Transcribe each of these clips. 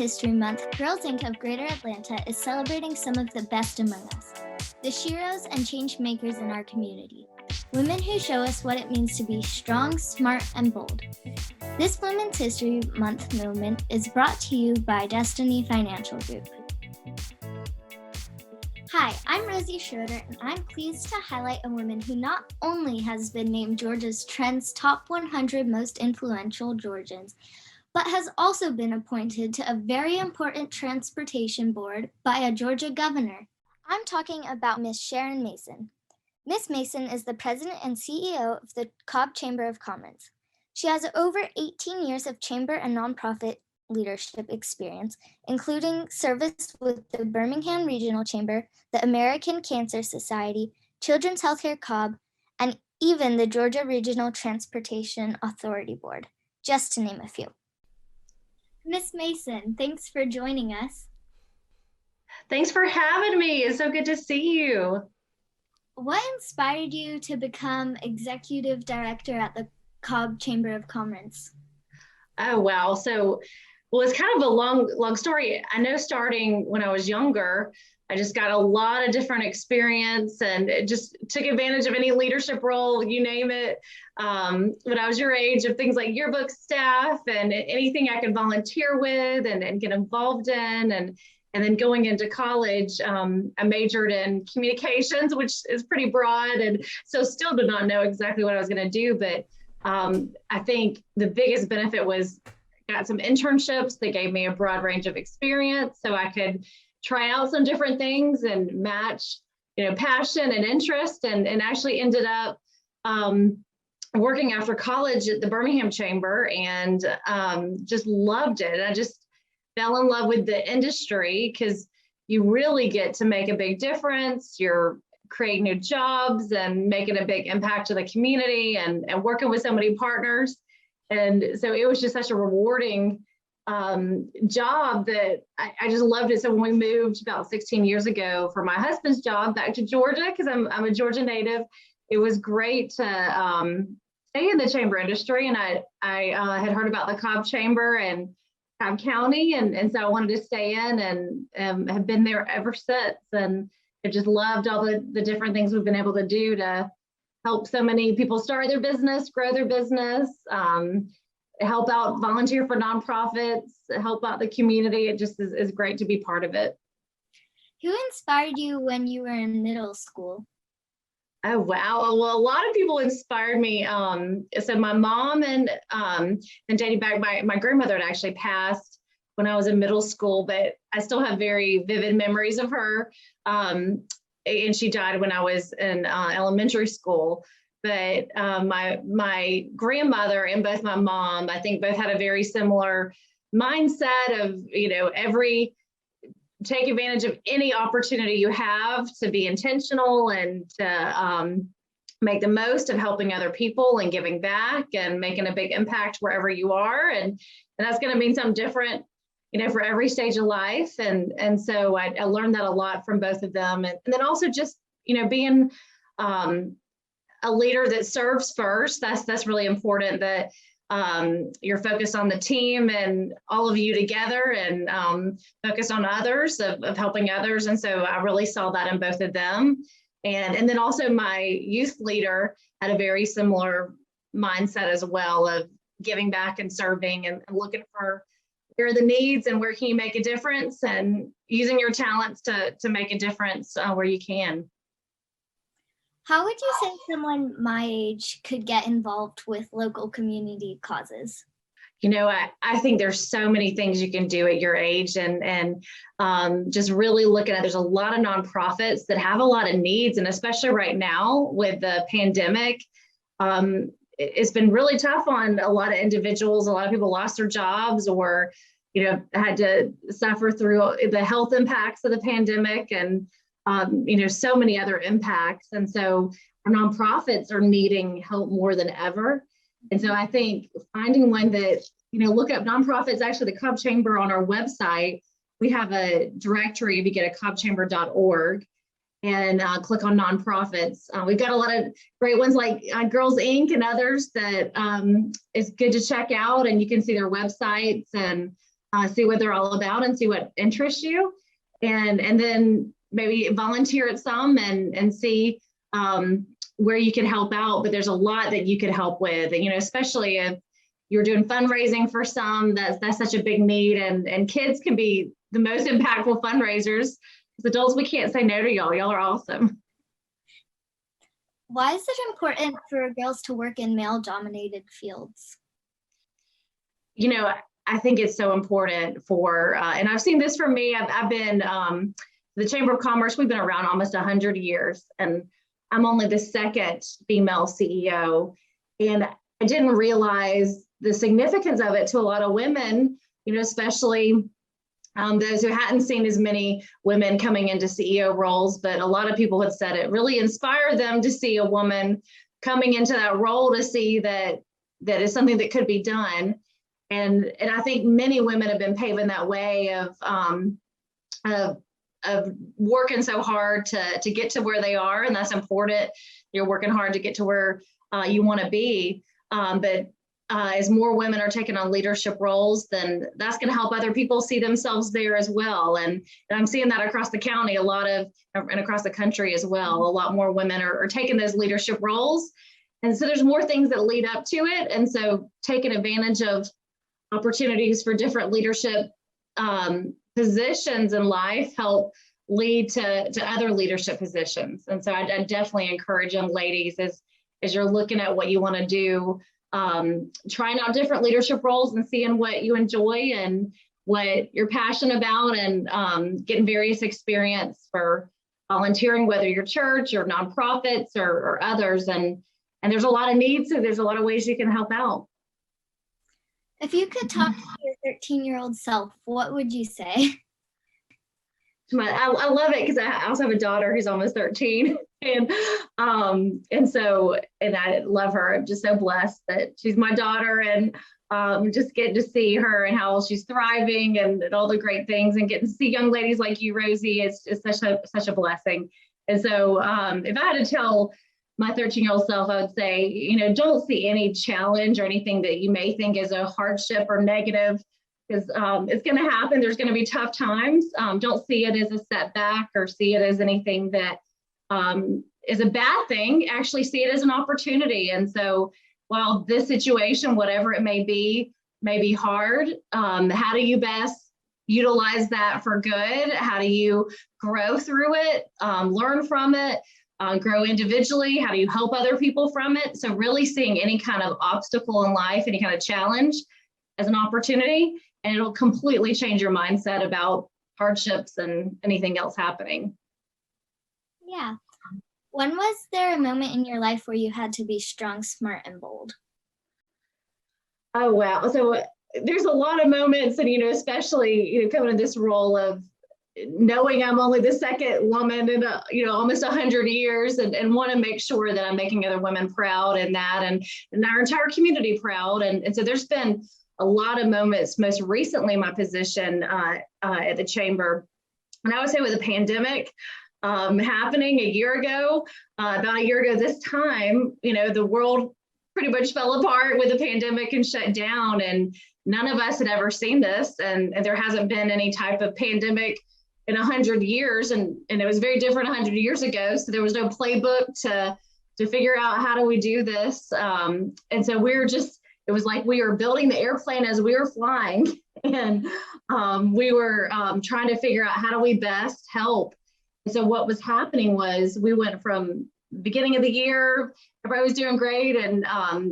History Month, Girls Inc. of Greater Atlanta is celebrating some of the best among us, the sheroes and change makers in our community, women who show us what it means to be strong, smart, and bold. This Women's History Month movement is brought to you by Destiny Financial Group. Hi, I'm Rosie Schroeder, and I'm pleased to highlight a woman who not only has been named Georgia's Trend's Top 100 Most Influential Georgians, but has also been appointed to a very important transportation board by a Georgia governor. I'm talking about Miss Sharon Mason. Miss Mason is the president and CEO of the Cobb Chamber of Commerce. She has over 18 years of chamber and nonprofit leadership experience, including service with the Birmingham Regional Chamber, the American Cancer Society, Children's Healthcare Cobb, and even the Georgia Regional Transportation Authority Board, just to name a few. Miss Mason, thanks for joining us. Thanks for having me. It's so good to see you. What inspired you to become executive director at the Cobb Chamber of Commerce? Oh, wow. Well, it's kind of a long story. I know starting when I was younger, I just got a lot of different experience and just took advantage of any leadership role, you name it. When I was your age, of things like yearbook staff and anything I could volunteer with and get involved in. And then going into college, I majored in communications, which is pretty broad. And so still did not know exactly what I was going to do. But I think the biggest benefit was got some internships that gave me a broad range of experience so I could try out some different things and match, passion and interest, and actually ended up working after college at the Birmingham Chamber and just loved it. I just fell in love with the industry because you really get to make a big difference. You're creating new jobs and making a big impact to the community and working with so many partners. And so it was just such a rewarding job that I just loved it. So when we moved about 16 years ago for my husband's job back to Georgia, because I'm a Georgia native, it was great to stay in the chamber industry. And I had heard about the Cobb Chamber and Cobb County. And so I wanted to stay in and have been there ever since. And I just loved all the different things we've been able to do to help so many people start their business, grow their business, help out, volunteer for nonprofits, help out the community. It just is great to be part of it. Who inspired you when you were in middle school? Oh, wow. Well, a lot of people inspired me. So my mom and dating back, my grandmother had actually passed when I was in middle school, but I still have very vivid memories of her. And she died when I was in elementary school. But my grandmother and both my mom, I think both had a very similar mindset of, take advantage of any opportunity you have to be intentional and to make the most of helping other people and giving back and making a big impact wherever you are. And that's going to mean something different, for every stage of life. And so I learned that a lot from both of them. And then also just, being a leader that serves first. That's really important, that you're focused on the team and all of you together and focused on others, of helping others. And so I really saw that in both of them. And then also my youth leader had a very similar mindset as well, of giving back and serving and looking for where are the needs and where can you make a difference, and using your talents to make a difference where you can. How would you say someone my age could get involved with local community causes? I think there's so many things you can do at your age, and just really looking at, there's a lot of nonprofits that have a lot of needs, and especially right now with the pandemic, it's been really tough on a lot of individuals. A lot of people lost their jobs or, had to suffer through the health impacts of the pandemic and, so many other impacts. And so our nonprofits are needing help more than ever. And so I think finding one that, look up nonprofits. Actually, the Cobb Chamber on our website, we have a directory if you get a cobbchamber.org. And click on nonprofits. We've got a lot of great ones like Girls Inc. and others that is good to check out, and you can see their websites and see what they're all about and see what interests you, and then maybe volunteer at some and see where you can help out. But there's a lot that you could help with, and, especially if you're doing fundraising for some, that's such a big need, and kids can be the most impactful fundraisers. As adults, we can't say no to y'all. Y'all are awesome. Why is it important for girls to work in male-dominated fields? I think it's so important for, and I've seen this for me. I've been the Chamber of Commerce. We've been around almost 100 years, and I'm only the second female CEO. And I didn't realize the significance of it to a lot of women, especially those who hadn't seen as many women coming into CEO roles. But a lot of people had said it really inspired them to see a woman coming into that role, to see that is something that could be done. And I think many women have been paving that way of working so hard to get to where they are, and that's important. You're working hard to get to where you want to be. But as more women are taking on leadership roles, then that's going to help other people see themselves there as well. And I'm seeing that across the county, and across the country as well. A lot more women are taking those leadership roles. And so there's more things that lead up to it. And so taking advantage of opportunities for different leadership positions in life help lead to other leadership positions. And so I definitely encourage young ladies, as you're looking at what you want to do, trying out different leadership roles and seeing what you enjoy and what you're passionate about, and getting various experience for volunteering, whether you're church or nonprofits or others. And there's a lot of needs, so there's a lot of ways you can help out. If you could talk to your 13-year-old self, what would you say? I love it because I also have a daughter who's almost 13, and I love her. I'm just so blessed that she's my daughter, and just getting to see her and how she's thriving and all the great things, and getting to see young ladies like you, Rosie, is such a blessing. And so if I had to tell my 13-year-old self, I would say, don't see any challenge or anything that you may think is a hardship or negative, because it's going to happen. There's going to be tough times. Don't see it as a setback or see it as anything that is a bad thing. Actually see it as an opportunity. And so while this situation, whatever it may be hard, how do you best utilize that for good? How do you grow through it, learn from it? Grow individually? How do you help other people from it? So really seeing any kind of obstacle in life, any kind of challenge as an opportunity, and it'll completely change your mindset about hardships and anything else happening. Yeah. When was there a moment in your life where you had to be strong, smart, and bold? Oh, wow. So there's a lot of moments, and, especially, coming in this role of knowing I'm only the second woman in almost 100 years, and want to make sure that I'm making other women proud, and our entire community proud. And so there's been a lot of moments, most recently my position at the chamber. And I would say with the pandemic happening a year ago, about a year ago this time, the world pretty much fell apart with the pandemic and shut down. And none of us had ever seen this. And there hasn't been any type of pandemic in 100 years, and it was very different 100 years ago. So there was no playbook to figure out how do we do this. And so it was like we were building the airplane as we were flying, and we were trying to figure out how do we best help. And so what was happening was we went from beginning of the year, everybody was doing great and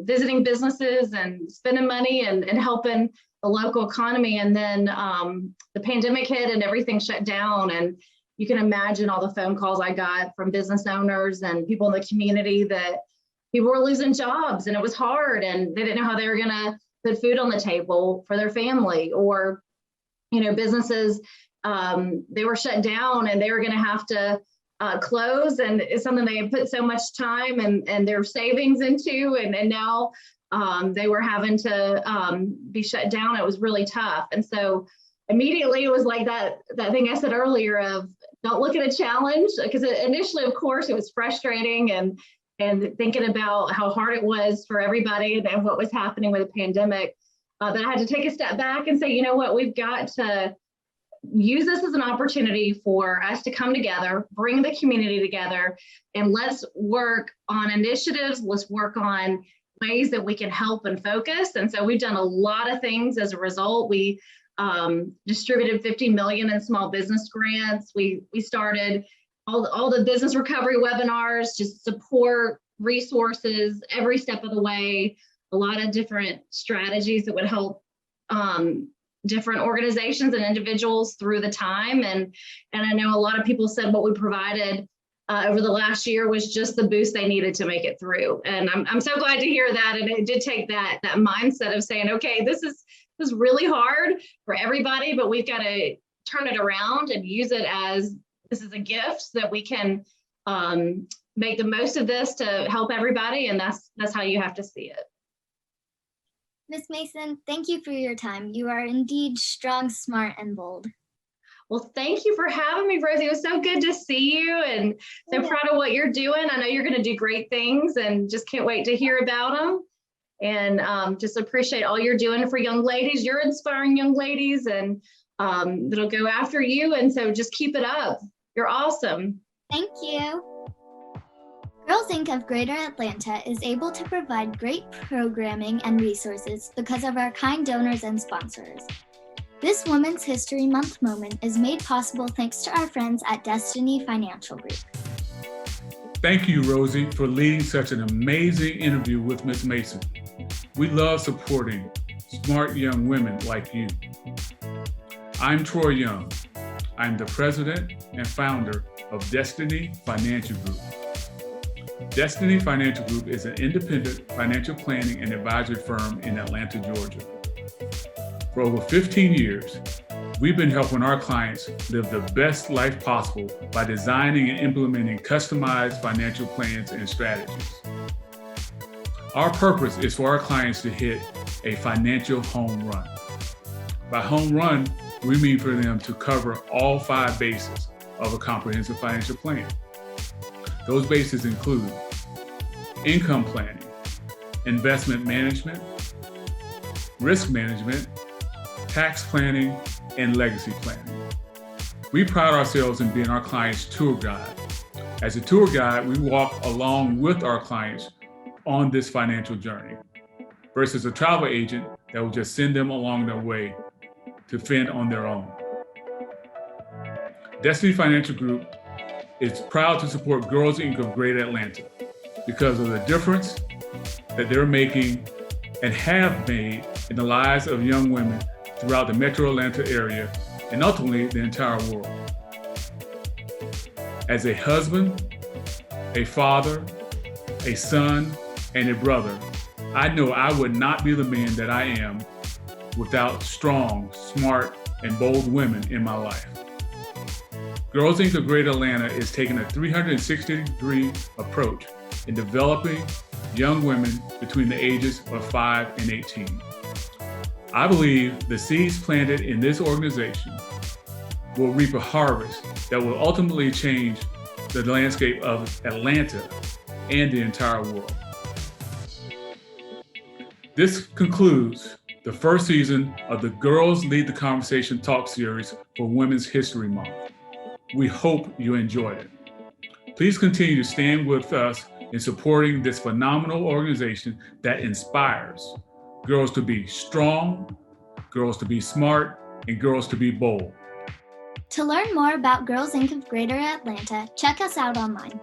visiting businesses and spending money and helping the local economy. And then the pandemic hit and everything shut down. And you can imagine all the phone calls I got from business owners and people in the community that people were losing jobs, and it was hard, and they didn't know how they were going to put food on the table for their family, or, businesses, they were shut down and they were going to have to close. And it's something they had put so much time and their savings into, and now they were having to be shut down. It was really tough. And so immediately it was like that thing I said earlier of don't look at a challenge, because initially, of course, it was frustrating and thinking about how hard it was for everybody and what was happening with the pandemic. that I had to take a step back and say, you know what, we've got to use this as an opportunity for us to come together, bring the community together, and let's work on initiatives. Let's work on ways that we can help and focus. And so we've done a lot of things as a result. We distributed $50 million in small business grants. We started all the business recovery webinars, just support resources every step of the way, a lot of different strategies that would help different organizations and individuals through the time. And I know a lot of people said what we provided over the last year was just the boost they needed to make it through. And I'm so glad to hear that. And it did take that mindset of saying, okay, this is really hard for everybody, but we've got to turn it around and use it as this is a gift so that we can make the most of this to help everybody. And that's how you have to see it. Ms. Mason, thank you for your time. You are indeed strong, smart, and bold. Well, thank you for having me, Rosie. It was so good to see you and so proud of what you're doing. I know you're going to do great things and just can't wait to hear about them. And just appreciate all you're doing for young ladies. You're inspiring young ladies and that'll go after you. And so just keep it up. You're awesome. Thank you. Girls Inc. of Greater Atlanta is able to provide great programming and resources because of our kind donors and sponsors. This Women's History Month moment is made possible thanks to our friends at Destiny Financial Group. Thank you, Rosie, for leading such an amazing interview with Ms. Mason. We love supporting smart young women like you. I'm Troy Young. I'm the president and founder of Destiny Financial Group. Destiny Financial Group is an independent financial planning and advisory firm in Atlanta, Georgia. For over 15 years, we've been helping our clients live the best life possible by designing and implementing customized financial plans and strategies. Our purpose is for our clients to hit a financial home run. By home run, we mean for them to cover all 5 bases of a comprehensive financial plan. Those bases include income planning, investment management, risk management, tax planning, and legacy planning. We pride ourselves in being our clients' tour guide. As a tour guide, we walk along with our clients on this financial journey versus a travel agent that will just send them along their way to fend on their own. Destiny Financial Group is proud to support Girls Inc. of Greater Atlanta because of the difference that they're making and have made in the lives of young women throughout the Metro Atlanta area and ultimately the entire world. As a husband, a father, a son, and a brother, I know I would not be the man that I am without strong, smart, and bold women in my life. Girls Inc. of Greater Atlanta is taking a 360-degree approach in developing young women between the ages of 5 and 18. I believe the seeds planted in this organization will reap a harvest that will ultimately change the landscape of Atlanta and the entire world. This concludes the first season of the Girls Lead the Conversation talk series for Women's History Month. We hope you enjoyed it. Please continue to stand with us in supporting this phenomenal organization that inspires girls to be strong, girls to be smart, and girls to be bold. To learn more about Girls Inc. of Greater Atlanta, check us out online.